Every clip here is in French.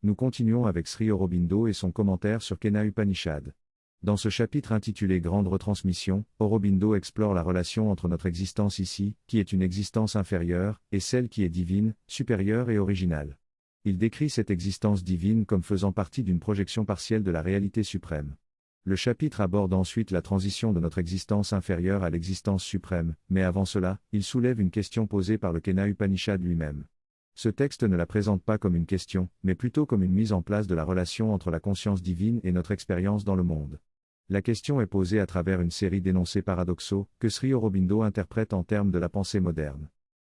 Nous continuons avec Sri Aurobindo et son commentaire sur Kena Upanishad. Dans ce chapitre intitulé Grande retransmission, Aurobindo explore la relation entre notre existence ici, qui est une existence inférieure, et celle qui est divine, supérieure et originale. Il décrit cette existence divine comme faisant partie d'une projection partielle de la réalité suprême. Le chapitre aborde ensuite la transition de notre existence inférieure à l'existence suprême, mais avant cela, il soulève une question posée par le Kena Upanishad lui-même. Ce texte ne la présente pas comme une question, mais plutôt comme une mise en place de la relation entre la conscience divine et notre expérience dans le monde. La question est posée à travers une série d'énoncés paradoxaux, que Sri Aurobindo interprète en termes de la pensée moderne.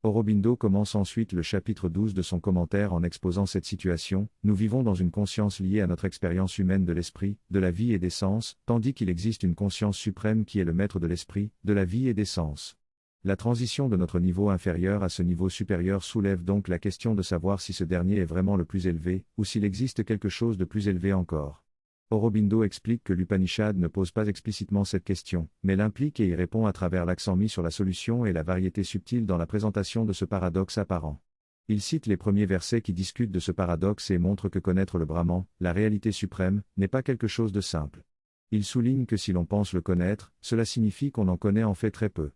Aurobindo commence ensuite le chapitre 12 de son commentaire en exposant cette situation: nous vivons dans une conscience liée à notre expérience humaine de l'esprit, de la vie et des sens, tandis qu'il existe une conscience suprême qui est le maître de l'esprit, de la vie et des sens. La transition de notre niveau inférieur à ce niveau supérieur soulève donc la question de savoir si ce dernier est vraiment le plus élevé, ou s'il existe quelque chose de plus élevé encore. Aurobindo explique que l'Upanishad ne pose pas explicitement cette question, mais l'implique et y répond à travers l'accent mis sur la solution et la variété subtile dans la présentation de ce paradoxe apparent. Il cite les premiers versets qui discutent de ce paradoxe et montre que connaître le Brahman, la réalité suprême, n'est pas quelque chose de simple. Il souligne que si l'on pense le connaître, cela signifie qu'on en connaît en fait très peu.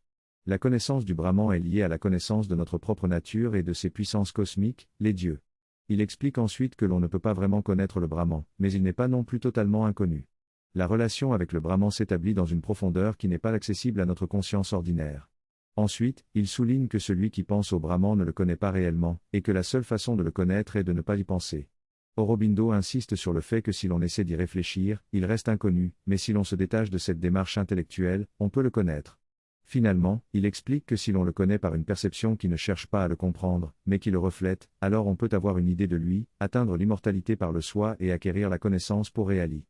La connaissance du Brahman est liée à la connaissance de notre propre nature et de ses puissances cosmiques, les dieux. Il explique ensuite que l'on ne peut pas vraiment connaître le Brahman, mais il n'est pas non plus totalement inconnu. La relation avec le Brahman s'établit dans une profondeur qui n'est pas accessible à notre conscience ordinaire. Ensuite, il souligne que celui qui pense au Brahman ne le connaît pas réellement, et que la seule façon de le connaître est de ne pas y penser. Aurobindo insiste sur le fait que si l'on essaie d'y réfléchir, il reste inconnu, mais si l'on se détache de cette démarche intellectuelle, on peut le connaître. Finalement, il explique que si l'on le connaît par une perception qui ne cherche pas à le comprendre, mais qui le reflète, alors on peut avoir une idée de lui, atteindre l'immortalité par le soi et acquérir la connaissance pour réali.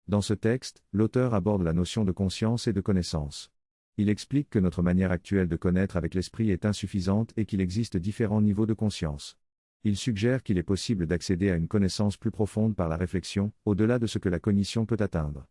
Dans ce texte, l'auteur aborde la notion de conscience et de connaissance. Il explique que notre manière actuelle de connaître avec l'esprit est insuffisante et qu'il existe différents niveaux de conscience. Il suggère qu'il est possible d'accéder à une connaissance plus profonde par la réflexion, au-delà de ce que la cognition peut atteindre.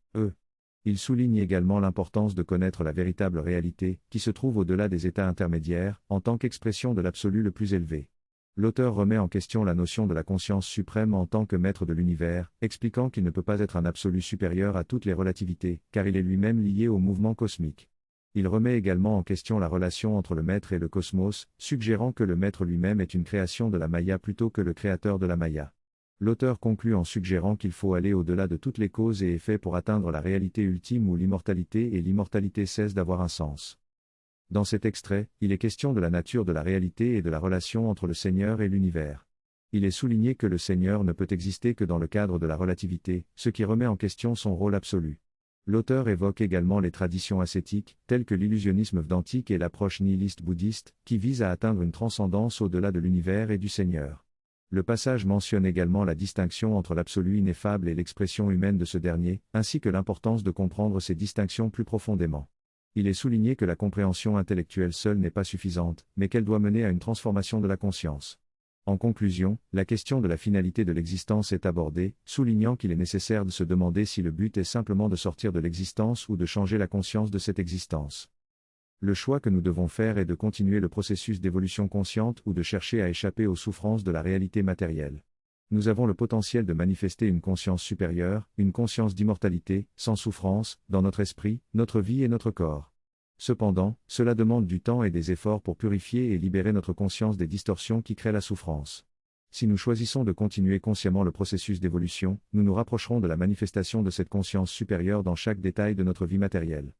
Il souligne également l'importance de connaître la véritable réalité, qui se trouve au-delà des états intermédiaires, en tant qu'expression de l'absolu le plus élevé. L'auteur remet en question la notion de la conscience suprême en tant que maître de l'univers, expliquant qu'il ne peut pas être un absolu supérieur à toutes les relativités, car il est lui-même lié au mouvement cosmique. Il remet également en question la relation entre le maître et le cosmos, suggérant que le maître lui-même est une création de la Maya plutôt que le créateur de la Maya. L'auteur conclut en suggérant qu'il faut aller au-delà de toutes les causes et effets pour atteindre la réalité ultime où l'immortalité et l'immortalité cessent d'avoir un sens. Dans cet extrait, il est question de la nature de la réalité et de la relation entre le Seigneur et l'univers. Il est souligné que le Seigneur ne peut exister que dans le cadre de la relativité, ce qui remet en question son rôle absolu. L'auteur évoque également les traditions ascétiques, telles que l'illusionnisme védantique et l'approche nihiliste bouddhiste, qui visent à atteindre une transcendance au-delà de l'univers et du Seigneur. Le passage mentionne également la distinction entre l'absolu ineffable et l'expression humaine de ce dernier, ainsi que l'importance de comprendre ces distinctions plus profondément. Il est souligné que la compréhension intellectuelle seule n'est pas suffisante, mais qu'elle doit mener à une transformation de la conscience. En conclusion, la question de la finalité de l'existence est abordée, soulignant qu'il est nécessaire de se demander si le but est simplement de sortir de l'existence ou de changer la conscience de cette existence. Le choix que nous devons faire est de continuer le processus d'évolution consciente ou de chercher à échapper aux souffrances de la réalité matérielle. Nous avons le potentiel de manifester une conscience supérieure, une conscience d'immortalité, sans souffrance, dans notre esprit, notre vie et notre corps. Cependant, cela demande du temps et des efforts pour purifier et libérer notre conscience des distorsions qui créent la souffrance. Si nous choisissons de continuer consciemment le processus d'évolution, nous nous rapprocherons de la manifestation de cette conscience supérieure dans chaque détail de notre vie matérielle.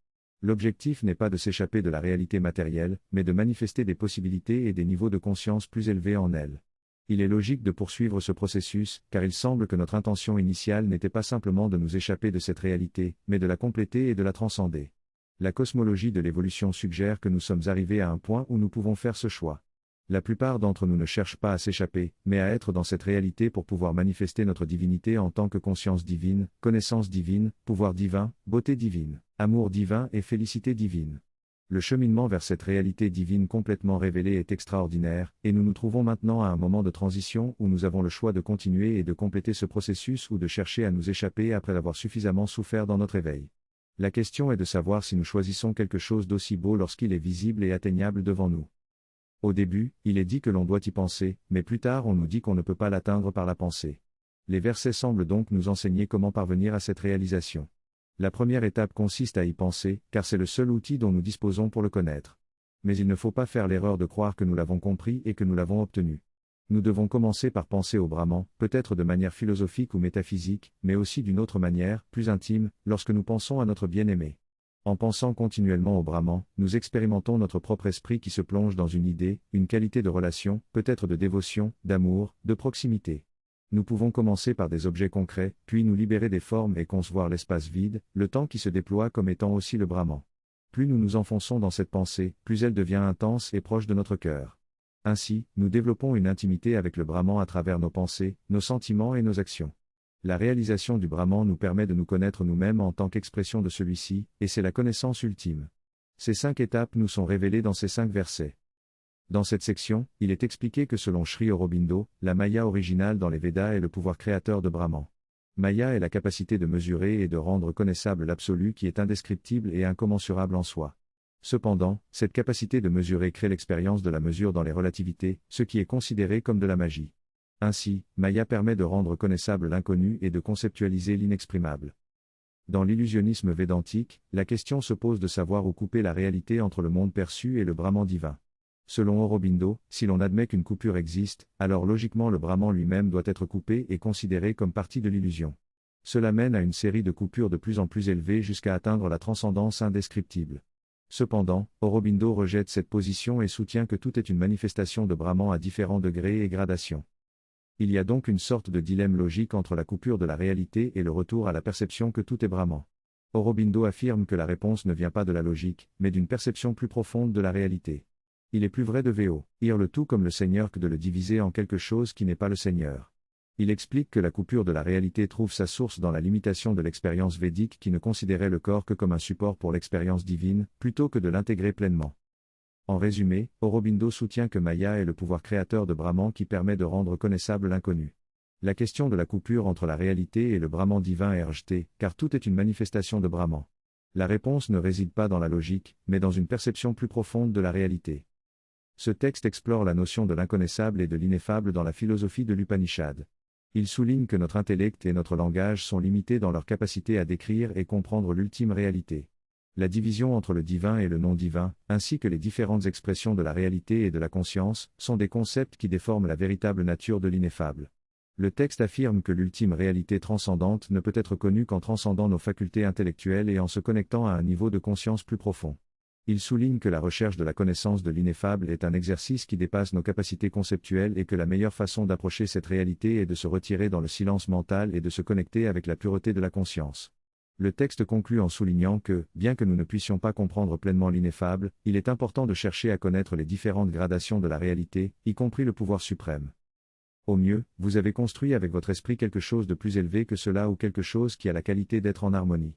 L'objectif n'est pas de s'échapper de la réalité matérielle, mais de manifester des possibilités et des niveaux de conscience plus élevés en elle. Il est logique de poursuivre ce processus, car il semble que notre intention initiale n'était pas simplement de nous échapper de cette réalité, mais de la compléter et de la transcender. La cosmologie de l'évolution suggère que nous sommes arrivés à un point où nous pouvons faire ce choix. La plupart d'entre nous ne cherchent pas à s'échapper, mais à être dans cette réalité pour pouvoir manifester notre divinité en tant que conscience divine, connaissance divine, pouvoir divin, beauté divine, amour divin et félicité divine. Le cheminement vers cette réalité divine complètement révélée est extraordinaire, et nous nous trouvons maintenant à un moment de transition où nous avons le choix de continuer et de compléter ce processus ou de chercher à nous échapper après avoir suffisamment souffert dans notre éveil. La question est de savoir si nous choisissons quelque chose d'aussi beau lorsqu'il est visible et atteignable devant nous. Au début, il est dit que l'on doit y penser, mais plus tard on nous dit qu'on ne peut pas l'atteindre par la pensée. Les versets semblent donc nous enseigner comment parvenir à cette réalisation. La première étape consiste à y penser, car c'est le seul outil dont nous disposons pour le connaître. Mais il ne faut pas faire l'erreur de croire que nous l'avons compris et que nous l'avons obtenu. Nous devons commencer par penser au Brahman, peut-être de manière philosophique ou métaphysique, mais aussi d'une autre manière, plus intime, lorsque nous pensons à notre bien-aimé. En pensant continuellement au Brahman, nous expérimentons notre propre esprit qui se plonge dans une idée, une qualité de relation, peut-être de dévotion, d'amour, de proximité. Nous pouvons commencer par des objets concrets, puis nous libérer des formes et concevoir l'espace vide, le temps qui se déploie comme étant aussi le Brahman. Plus nous nous enfonçons dans cette pensée, plus elle devient intense et proche de notre cœur. Ainsi, nous développons une intimité avec le Brahman à travers nos pensées, nos sentiments et nos actions. La réalisation du Brahman nous permet de nous connaître nous-mêmes en tant qu'expression de celui-ci, et c'est la connaissance ultime. Ces 5 étapes nous sont révélées dans ces 5 versets. Dans cette section, il est expliqué que selon Sri Aurobindo, la Maya originale dans les Védas est le pouvoir créateur de Brahman. Maya est la capacité de mesurer et de rendre connaissable l'absolu qui est indescriptible et incommensurable en soi. Cependant, cette capacité de mesurer crée l'expérience de la mesure dans les relativités, ce qui est considéré comme de la magie. Ainsi, Maya permet de rendre connaissable l'inconnu et de conceptualiser l'inexprimable. Dans l'illusionnisme védantique, la question se pose de savoir où couper la réalité entre le monde perçu et le Brahman divin. Selon Aurobindo, si l'on admet qu'une coupure existe, alors logiquement le Brahman lui-même doit être coupé et considéré comme partie de l'illusion. Cela mène à une série de coupures de plus en plus élevées jusqu'à atteindre la transcendance indescriptible. Cependant, Aurobindo rejette cette position et soutient que tout est une manifestation de Brahman à différents degrés et gradations. Il y a donc une sorte de dilemme logique entre la coupure de la réalité et le retour à la perception que tout est Brahman. Aurobindo affirme que la réponse ne vient pas de la logique, mais d'une perception plus profonde de la réalité. Il est plus vrai de ir le tout comme le Seigneur que de le diviser en quelque chose qui n'est pas le Seigneur. Il explique que la coupure de la réalité trouve sa source dans la limitation de l'expérience védique qui ne considérait le corps que comme un support pour l'expérience divine, plutôt que de l'intégrer pleinement. En résumé, Aurobindo soutient que Maya est le pouvoir créateur de Brahman qui permet de rendre connaissable l'inconnu. La question de la coupure entre la réalité et le Brahman divin est rejetée, car tout est une manifestation de Brahman. La réponse ne réside pas dans la logique, mais dans une perception plus profonde de la réalité. Ce texte explore la notion de l'inconnaissable et de l'ineffable dans la philosophie de l'Upanishad. Il souligne que notre intellect et notre langage sont limités dans leur capacité à décrire et comprendre l'ultime réalité. La division entre le divin et le non-divin, ainsi que les différentes expressions de la réalité et de la conscience, sont des concepts qui déforment la véritable nature de l'ineffable. Le texte affirme que l'ultime réalité transcendante ne peut être connue qu'en transcendant nos facultés intellectuelles et en se connectant à un niveau de conscience plus profond. Il souligne que la recherche de la connaissance de l'ineffable est un exercice qui dépasse nos capacités conceptuelles et que la meilleure façon d'approcher cette réalité est de se retirer dans le silence mental et de se connecter avec la pureté de la conscience. Le texte conclut en soulignant que, bien que nous ne puissions pas comprendre pleinement l'ineffable, il est important de chercher à connaître les différentes gradations de la réalité, y compris le pouvoir suprême. Au mieux, vous avez construit avec votre esprit quelque chose de plus élevé que cela ou quelque chose qui a la qualité d'être en harmonie.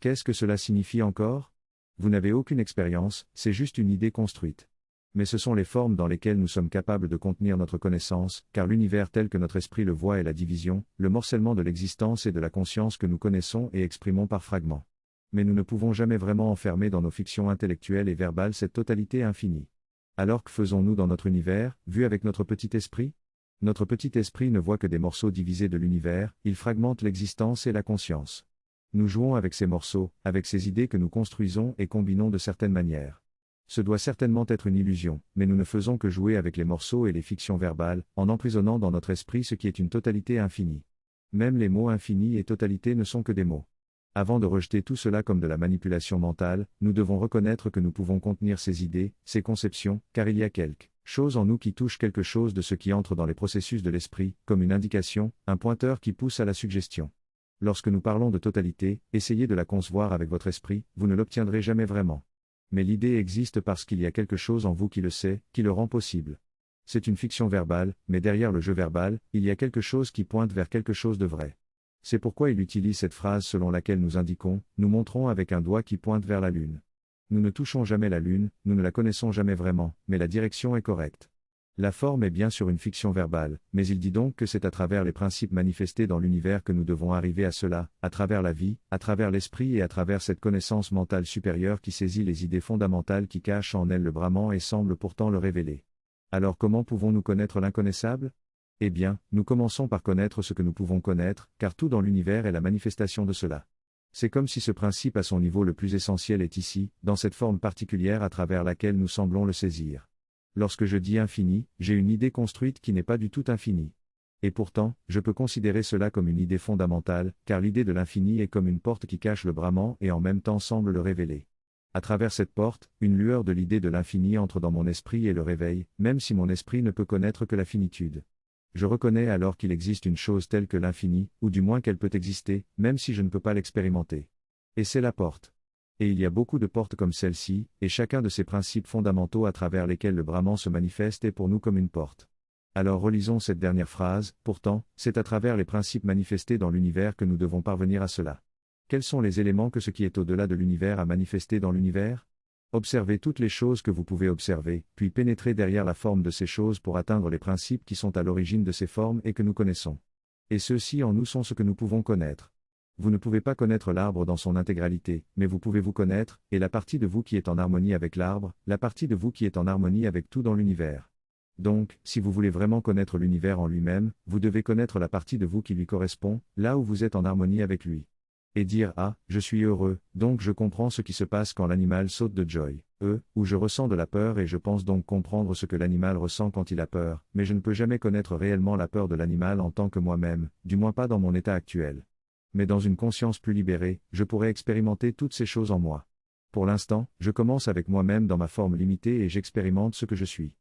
Qu'est-ce que cela signifie encore ? Vous n'avez aucune expérience, c'est juste une idée construite. Mais ce sont les formes dans lesquelles nous sommes capables de contenir notre connaissance, car l'univers tel que notre esprit le voit est la division, le morcellement de l'existence et de la conscience que nous connaissons et exprimons par fragments. Mais nous ne pouvons jamais vraiment enfermer dans nos fictions intellectuelles et verbales cette totalité infinie. Alors que faisons-nous dans notre univers, vu avec notre petit esprit ? Notre petit esprit ne voit que des morceaux divisés de l'univers, il fragmente l'existence et la conscience. Nous jouons avec ces morceaux, avec ces idées que nous construisons et combinons de certaines manières. Ce doit certainement être une illusion, mais nous ne faisons que jouer avec les morceaux et les fictions verbales, en emprisonnant dans notre esprit ce qui est une totalité infinie. Même les mots infinis et totalité ne sont que des mots. Avant de rejeter tout cela comme de la manipulation mentale, nous devons reconnaître que nous pouvons contenir ces idées, ces conceptions, car il y a quelque chose en nous qui touche quelque chose de ce qui entre dans les processus de l'esprit, comme une indication, un pointeur qui pousse à la suggestion. Lorsque nous parlons de totalité, essayez de la concevoir avec votre esprit, vous ne l'obtiendrez jamais vraiment. Mais l'idée existe parce qu'il y a quelque chose en vous qui le sait, qui le rend possible. C'est une fiction verbale, mais derrière le jeu verbal, il y a quelque chose qui pointe vers quelque chose de vrai. C'est pourquoi il utilise cette phrase selon laquelle nous indiquons, nous montrons avec un doigt qui pointe vers la lune. Nous ne touchons jamais la lune, nous ne la connaissons jamais vraiment, mais la direction est correcte. La forme est bien sûr une fiction verbale, mais il dit donc que c'est à travers les principes manifestés dans l'univers que nous devons arriver à cela, à travers la vie, à travers l'esprit et à travers cette connaissance mentale supérieure qui saisit les idées fondamentales qui cachent en elle le Brahman et semble pourtant le révéler. Alors comment pouvons-nous connaître l'inconnaissable ? Eh bien, nous commençons par connaître ce que nous pouvons connaître, car tout dans l'univers est la manifestation de cela. C'est comme si ce principe à son niveau le plus essentiel est ici, dans cette forme particulière à travers laquelle nous semblons le saisir. Lorsque je dis infini, j'ai une idée construite qui n'est pas du tout infinie. Et pourtant, je peux considérer cela comme une idée fondamentale, car l'idée de l'infini est comme une porte qui cache le brahman et en même temps semble le révéler. À travers cette porte, une lueur de l'idée de l'infini entre dans mon esprit et le réveille, même si mon esprit ne peut connaître que la finitude. Je reconnais alors qu'il existe une chose telle que l'infini, ou du moins qu'elle peut exister, même si je ne peux pas l'expérimenter. Et c'est la porte. Et il y a beaucoup de portes comme celle-ci, et chacun de ces principes fondamentaux à travers lesquels le Brahman se manifeste est pour nous comme une porte. Alors relisons cette dernière phrase, pourtant, c'est à travers les principes manifestés dans l'univers que nous devons parvenir à cela. Quels sont les éléments que ce qui est au-delà de l'univers a manifesté dans l'univers ? Observez toutes les choses que vous pouvez observer, puis pénétrez derrière la forme de ces choses pour atteindre les principes qui sont à l'origine de ces formes et que nous connaissons. Et ceux-ci en nous sont ce que nous pouvons connaître. Vous ne pouvez pas connaître l'arbre dans son intégralité, mais vous pouvez vous connaître, et la partie de vous qui est en harmonie avec l'arbre, la partie de vous qui est en harmonie avec tout dans l'univers. Donc, si vous voulez vraiment connaître l'univers en lui-même, vous devez connaître la partie de vous qui lui correspond, là où vous êtes en harmonie avec lui. Et dire « Ah, je suis heureux, donc je comprends ce qui se passe quand l'animal saute de joy, ou je ressens de la peur et je pense donc comprendre ce que l'animal ressent quand il a peur, mais je ne peux jamais connaître réellement la peur de l'animal en tant que moi-même, du moins pas dans mon état actuel. Mais dans une conscience plus libérée, je pourrais expérimenter toutes ces choses en moi. Pour l'instant, je commence avec moi-même dans ma forme limitée et j'expérimente ce que je suis. »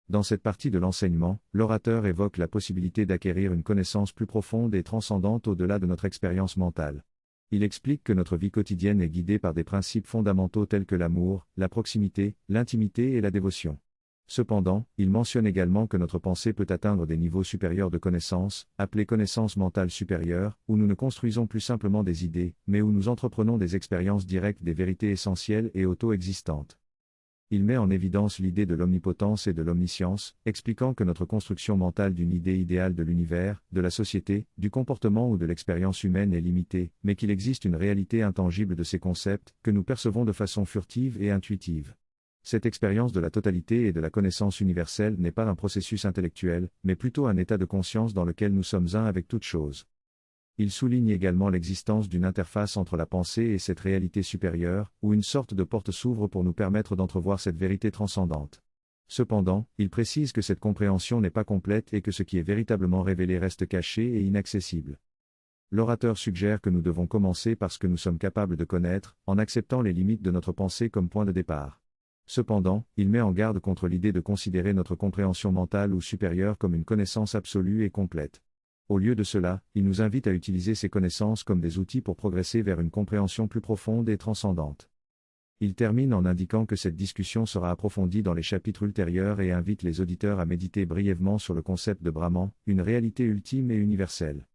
Dans cette partie de l'enseignement, l'orateur évoque la possibilité d'acquérir une connaissance plus profonde et transcendante au-delà de notre expérience mentale. Il explique que notre vie quotidienne est guidée par des principes fondamentaux tels que l'amour, la proximité, l'intimité et la dévotion. Cependant, il mentionne également que notre pensée peut atteindre des niveaux supérieurs de connaissance, appelés connaissances mentales supérieures, où nous ne construisons plus simplement des idées, mais où nous entreprenons des expériences directes des vérités essentielles et auto-existantes. Il met en évidence l'idée de l'omnipotence et de l'omniscience, expliquant que notre construction mentale d'une idée idéale de l'univers, de la société, du comportement ou de l'expérience humaine est limitée, mais qu'il existe une réalité intangible de ces concepts, que nous percevons de façon furtive et intuitive. Cette expérience de la totalité et de la connaissance universelle n'est pas un processus intellectuel, mais plutôt un état de conscience dans lequel nous sommes un avec toute chose. Il souligne également l'existence d'une interface entre la pensée et cette réalité supérieure, où une sorte de porte s'ouvre pour nous permettre d'entrevoir cette vérité transcendante. Cependant, il précise que cette compréhension n'est pas complète et que ce qui est véritablement révélé reste caché et inaccessible. L'orateur suggère que nous devons commencer par ce que nous sommes capables de connaître, en acceptant les limites de notre pensée comme point de départ. Cependant, il met en garde contre l'idée de considérer notre compréhension mentale ou supérieure comme une connaissance absolue et complète. Au lieu de cela, il nous invite à utiliser ces connaissances comme des outils pour progresser vers une compréhension plus profonde et transcendante. Il termine en indiquant que cette discussion sera approfondie dans les chapitres ultérieurs et invite les auditeurs à méditer brièvement sur le concept de Brahman, une réalité ultime et universelle.